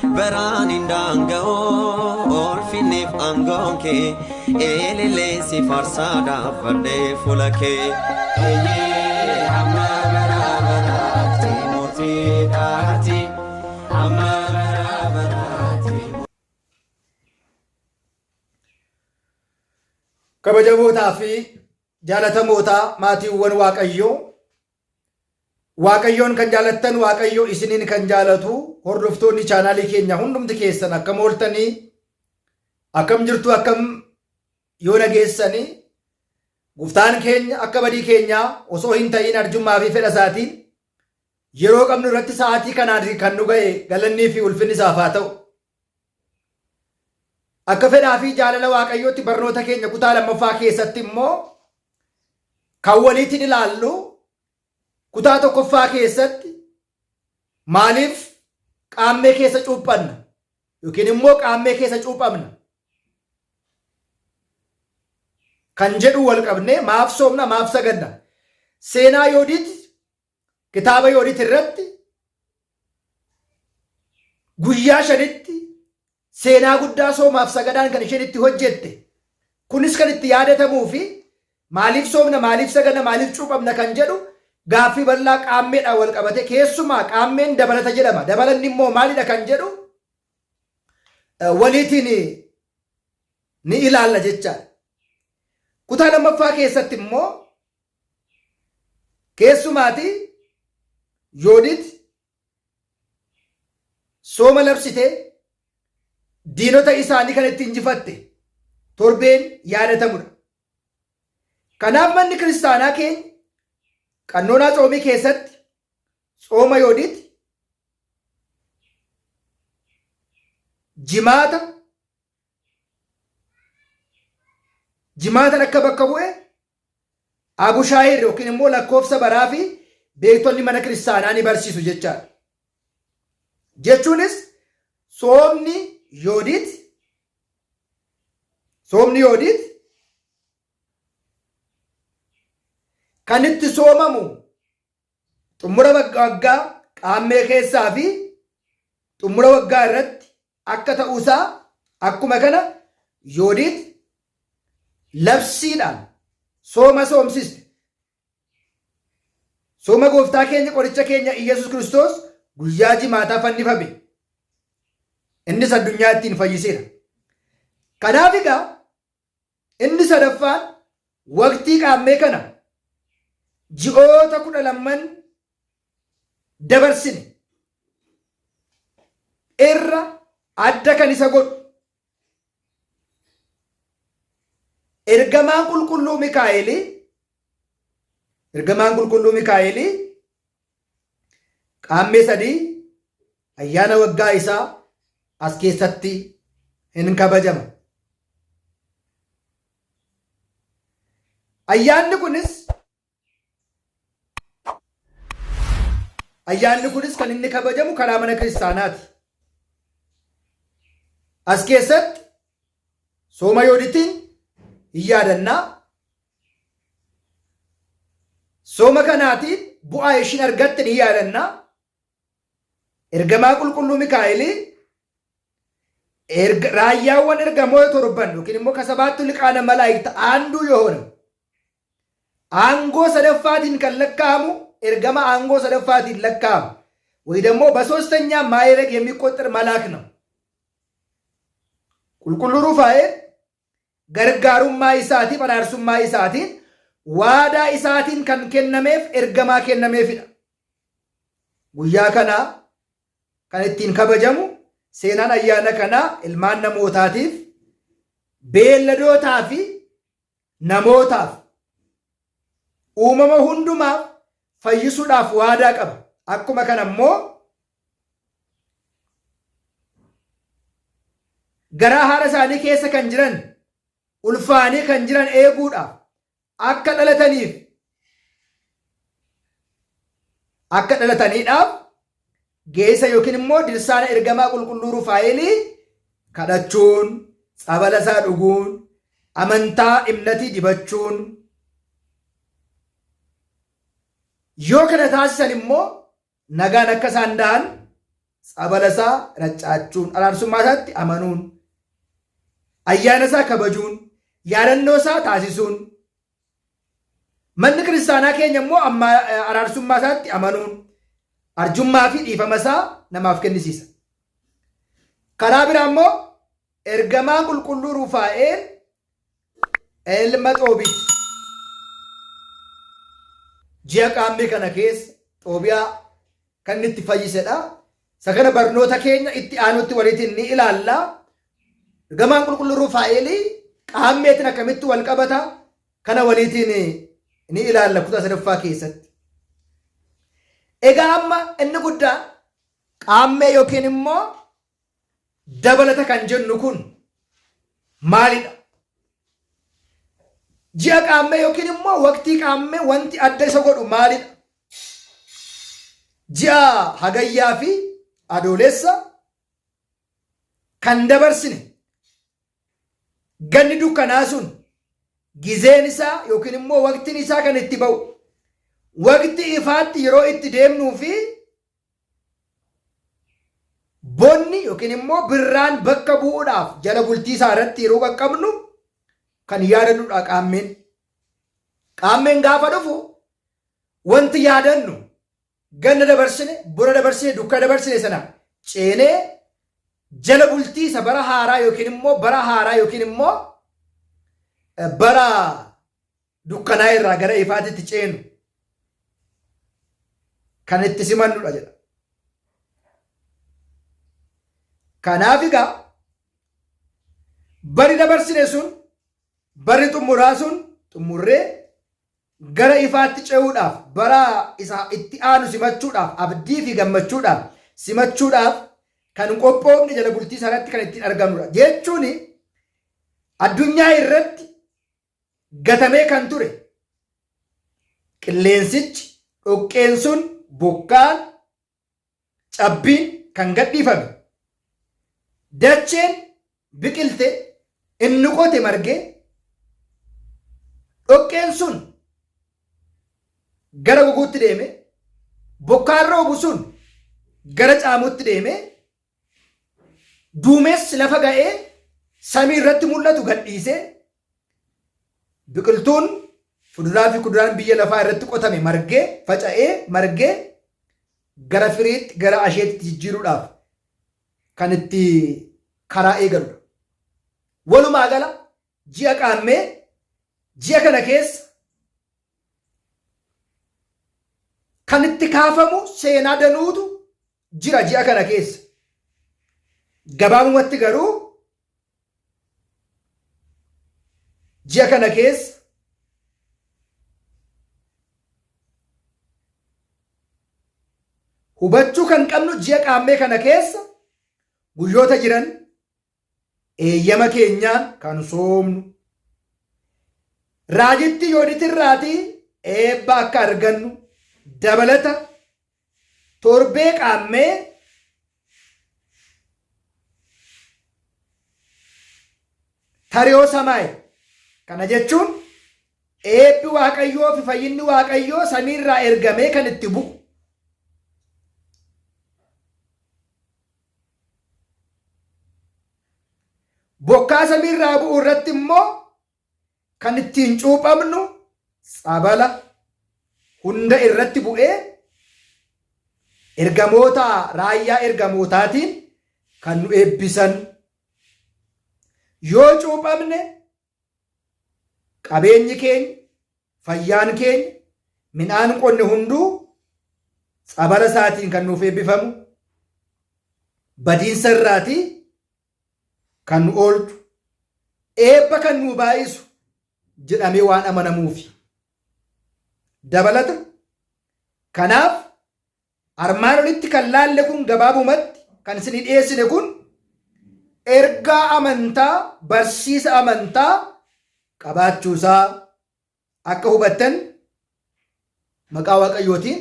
بران اندانگو اولفینیف انگونکه ایلیلی سی فرسادا فرده فولکه ایه اما برابراتی موتی داتی اما برابراتی kabajamootaa fi jaalatamoota maatiiwwan waaqayyoon kan jaalattan waaqayyo isiniin kan jaalatu hordoftoonni chaanaalii keenya hundumti keessan akkam ooltanii akkam jirtu akkam yoo nageessanii guftaan keenya akka badii keenya osoo hin ta'in arjummaa fi fedha isaatiin yeroo qabnu irratti sa'aatii kanaan kan nu ga'e galannii fi ulfinni isaaf haa ta'u. Akka fedhaa fi jaalala waaqayyootti barnoota keenya kutaa lammaffaa keessatti immoo kan waliitiin ilaallu kutaa tokkoffaa keessatti maaliif qaammee keessa cuuphanna yookiin immoo qaammee keessa cuuphamna kan jedhu wal qabnee maaf soomna maaf saganna seenaa Yoodiit kitaaba Yoodiit irratti guyyaa shanitti seenaa guddaa soomaaf sagadaan kan isheen itti hojjette kunis kan itti yaadatamuu fi maaliif soomna maaliif saganna maaliif cuuphamna kan jedhu gaaffii bal'aa qaammeedhaan wal qabate keessumaa qaammeen dabalata jedhama dabalanni immoo maalidha kan jedhu waliitiin ni ilaalla jechaadha. Kutaa lammaffaa keessatti immoo keessumaati Yoodiit sooma labsitee diinota isaanii kan itti injifatte torbeen yaadatamudha. Kanaaf manni kiristaanaa keenya qannoonaa xoomii keessatti xooma Yoodiit jimaatan akka bakka bu'e Abushaayir yookiin immoo lakkoofsa baraa fi beektonni mana kiristaanaa ni barsiisu jechaadha. Jechuunis soomni Yoodiit kan itti soomamu xumura waggaa qaammee keessaa fi xumura waggaa irratti akka ta'uusaa akkuma kana Yoodiit labsiidhaan sooma soomsiste. Sooma gooftaa keenya qoricha keenya Iyyasuus Kiristoos guyyaa jimaataa fannifame. Innis addunyaa ittiin fayyiseera. Kanaaf egaa inni sadaffaan waqtii qaammee kana ji'oota 12 dabarsine irra adda kan isa godhu ergamaan qulqulluu Mikaa'elii qaammee 3 ayyaana waggaa isaa as keessatti hin kabajama. Ayyaanni kunis kan inni kabajamu karaa mana kiristaanaati. As keessatti sooma Yoodiitiin hin yaadannaa. Sooma kanaatiin bu'aa ishiin argatte hin yaadannaa. Ergamaa qulqulluu Mikaa'elii raayyaawwan ergamoota torban yookiin immoo kasabaattu liqaana malaayikta aanduu yoona aangoo sadaffaatiin kan lakkaa'amu ergama aangoo sadaffaatiin lakkaa'amu ወይ ደግሞ በሶስተኛ ማዕረግ የሚቆጠር መልአክ ነው። ቁልቁሉ ሩፋኤል ገርጋሩማ ኢሳቲ በራርሱማ ኢሳቲን ዋዳ ኢሳቲን kan kennameef ergama kennameefidha. Guyyaa kana kan ittiin kabajamu seenaan ayyaana kana ilmaan namootaatiif beelladootaa fi namootaaf uumama hundumaaf fayyisuudhaaf waadaa qaba. Akkuma kana immoo garaa haadha isaanii keessa kan jiran ulfaanii kan jiran eeguudhaaf akka dhalataniidhaaf geessa yookiin immoo dirsaana ergamaa qulqulluu Rufaa'elii kadhachuun, tsabala isaa dhuguun, amantaa imnatii dibachuun yoo kana taasisan immoo nagaan akka isaan da'an Sabalasaa raccaachuun araarsummaa isaatti amanuun ayyaana isaa kabajuun yaadannoo isaa taasisuun manni kiristaanaa keenya immoo amma araarsummaa isaatti amanuun arjummaa fi dhiifama isaa namaaf kennisiisa. Karaa biraa immoo ergamaa qulqulluu Ruufaa'eel ilma Xoobiit ji'a qaammee kana keessa Xoobiyaa kan itti fayyisedha. Isa kana barnoota keenya itti aanutti waliin ni ilaalla. Ergamaan qulqulluu Ruufaa'eel qaammeetiin akkamitti wal qabata kana waliin ni ilaalla kutaa sadaffaa keessatti. Egaa amma inni guddaan qaammee yookiin immoo dabalata kan jennu kun maalidha? Ji'a qaammee yookiin immoo waqtii qaammee wanti adda isa godhu maalidha? Ji'a hagayyaa fi adoolessa kan dabarsine ganni dukkanaa sun gizeen isaa yookiin immoo waqtiin isaa kan itti ba'u waqtii ifaatti yeroo itti deemnuu fi bonni yookiin immoo birraan bakka bu'uudhaaf jala bultii isaa irratti yeroo qaqqabnu kan yaadannudha qaammeen. Qaammeen gaafa dhufu wanti yaadannu ganna dabarsine, bona dabarsine, dukkana dabarsine sana ceenee jala bultii isa bara haaraa yookiin immoo bara haaraa yookiin immoo bara dukkanaa irraa gara ifaatitti ceenu kan itti simannudha jedha. Kanaaf egaa bari dabarsine sun bari xumuraa sun xumurree gara ifaatti ce'uudhaaf bara isa itti aanu simachuudhaaf abdii fi gammachuudhaaf simachuudhaaf kan qophoofne jala bultii isaatti kan ittiin argamnudha jechuun addunyaa irratti gatamee kan ture qilleensichi dhoqqeen sun bokkaan cabbiin kan gadhiifame dacheen biqilte inni qote margee dhoqqeen sun gara goguutti deeme bokkaan roobu sun gara caamuutti deeme duumessi lafa ga'ee samii irratti mul'atu gadhiisee biqiltuun fuduraa fi kuduraan biyya lafaa irratti qotame margee faca'ee margee gara firiitti gara asheetti jijjiiruudhaaf kan itti karaa eegaludha. Walumaa gala ji'a qaammee ji'a kana keessa kan itti kaafamu seenaa danuutu jira ji'a kana keessa. Gabaabumatti garuu ji'a kana keessa hubachuu kan qabnu ji'a qaammee kana keessa guyyoota jiran eeyyama keenyaan kan soomnu raajitti yooditirraatii eebba akka argannu dabalata torbee qaammee tariyoo samaa'e kana jechuun eebbi waaqayyoo fi fayyinni waaqayyoo samiirraa ergamee kan itti bu'u. Bokkaa samiirraa bu'u irratti immoo kan ittiin cuuphamnu sabala hunda irratti bu'ee ergamoota raayyaa ergamootaatiin kan nu eebbisan. Yoo cuuphamne qabeenyi keenya fayyaan keenya midhaan qonne hunduu sabala isaatiin kan nuuf eebbifamu badiinsa irraatii kan nu oolchu eebba kan nu baay'isu jedhamee waan amanamuufi dabalata. Kanaaf armaan olitti kan laalle kun gabaabumatti kan isin dhiyeessine kun ergaa amantaa barsiisa amantaa qabaachuusaa akka hubattan maqaa waaqayyootiin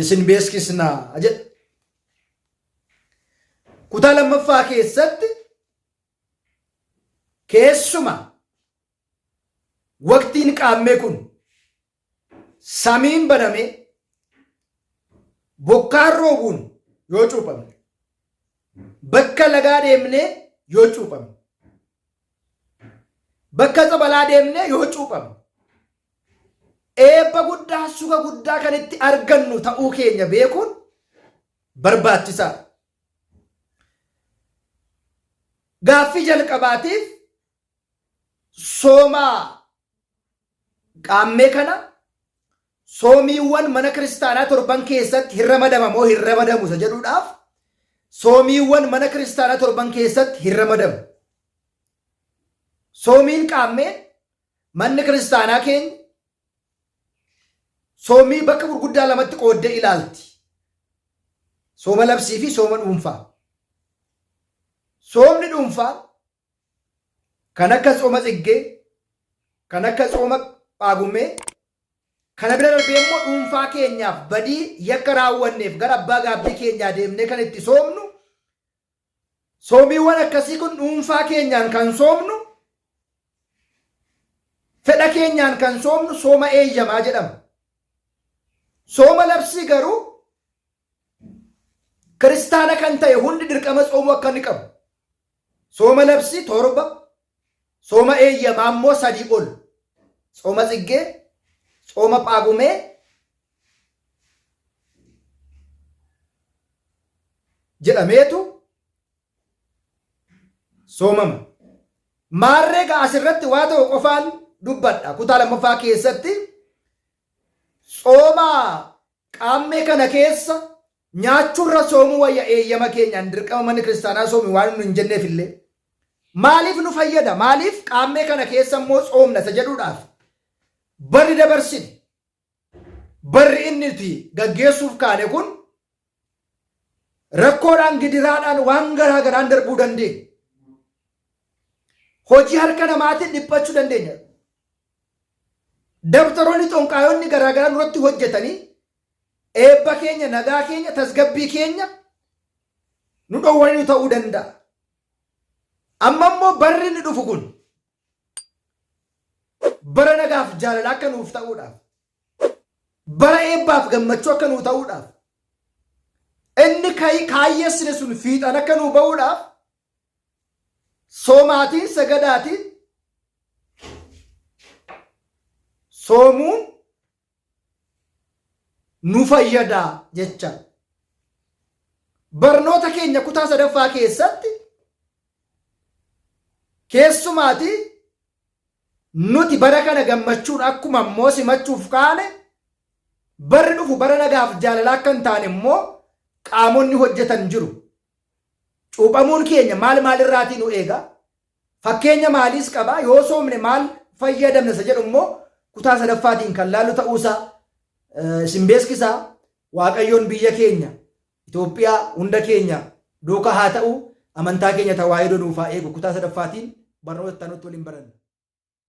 isin beeksisnaa jedha. Kutaa lammaffaa keessatti keessuma waqtiin qaammee kun samiin baname bokkaan roobuun yoo cuuphamne, bakka lagaa deemnee yoo cuuphamne, bakka tsabalaa deemnee yoo cuuphamne, eebba guddaa suga guddaa kan itti argannu ta'uu keenya beekuun barbaachisaa. Gaaffii jalqabaatiif soomaa qaammee kana soomiiwwan mana kiristaanaa torban keessatti hin ramadamu moo hin ramadamu isa jedhuudhaaf soomiiwwan mana kiristaanaa torban keessatti hin ramadamu. Soomiin qaammee manni kiristaanaa keenya soomii bakka gurguddaa lamatti qooddee ilaalti. Sooma labsii fi sooma dhuunfaa. Soomni dhuunfaa kan akka sooma xiggee, kan akka sooma phaagumee, kana bira darbee immoo dhuunfaa keenyaaf badii yakka raawwanneef gara abbaa gaabbii keenyaa deemnee kan itti soomnu. Soomiiwwan akkasii kun dhuunfaa keenyaan kan soomnu, fedha keenyaan kan soomnu sooma eeyyamaa jedhama. Sooma labsii garuu kiristaana kan ta'e hundi dirqama soomuu akka inni qabu. Sooma labsii 7, sooma eeyyamaa immoo 3 ol. Sooma xiggee, sooma phaagumee, jedhameetu soomama. Maarree gaa asirratti waa ta'u qofaan dubbadha. Kutaa lammaffaa keessatti sooma qaammee kana keessa nyaachuurra soomuu wayya eeyyama keenyaan dirqama manni kiristaanaa soomi waan nu hin jenneef illee maaliif nu fayyada? Maaliif qaammee kana keessa immoo soomna isa jedhuudhaaf barri dabarsine, barri inni itti gaggeessuuf kaane kun rakkoodhaan gidiraadhaan waan garaa garaan darbuu dandeenya. Hojii harka namaatiin dhiphachuu dandeenya. Dabtaroonni xonqaayonni garaa garaa nurratti hojjetanii eebba keenya, nagaa keenya, tasgabbii keenya nu dhowwanii ta'uu danda'a. Amma immoo barri inni dhufu kun bara nagaaf jaalala akka nuuf ta'uudhaaf, bara eebbaaf gammachuu akka nuuf ta'uudhaaf, inni kaayyeessine sun fiixaan akka nuuf ba'uudhaaf soomaatiin sagadaatiin soomuun nu fayyadaa jecha. Barnoota keenya kutaa 3ffaa keessatti keessumaatii nuti bara kana gammachuun akkuma immoo simachuuf kaane barri dhufu bara nagaaf jaalala akka hin taane immoo qaamonni hojjetan jiru. Cuuphamuun keenya maal irraatii nu eega? Fakkeenya maaliis qaba? Yoo soomne maal fayyadamna isa jedhu immoo kutaa 3ffaatiin kan laallu ta'uusaa isin beeksisaa. Waaqayyoon biyya keenya Itoophiyaa hunda keenya duukaa haa ta'u, amantaa keenya tawaahidoo nuuf haa eegu. Kutaa 3ffaatiin barnoota nutti waliin baranna.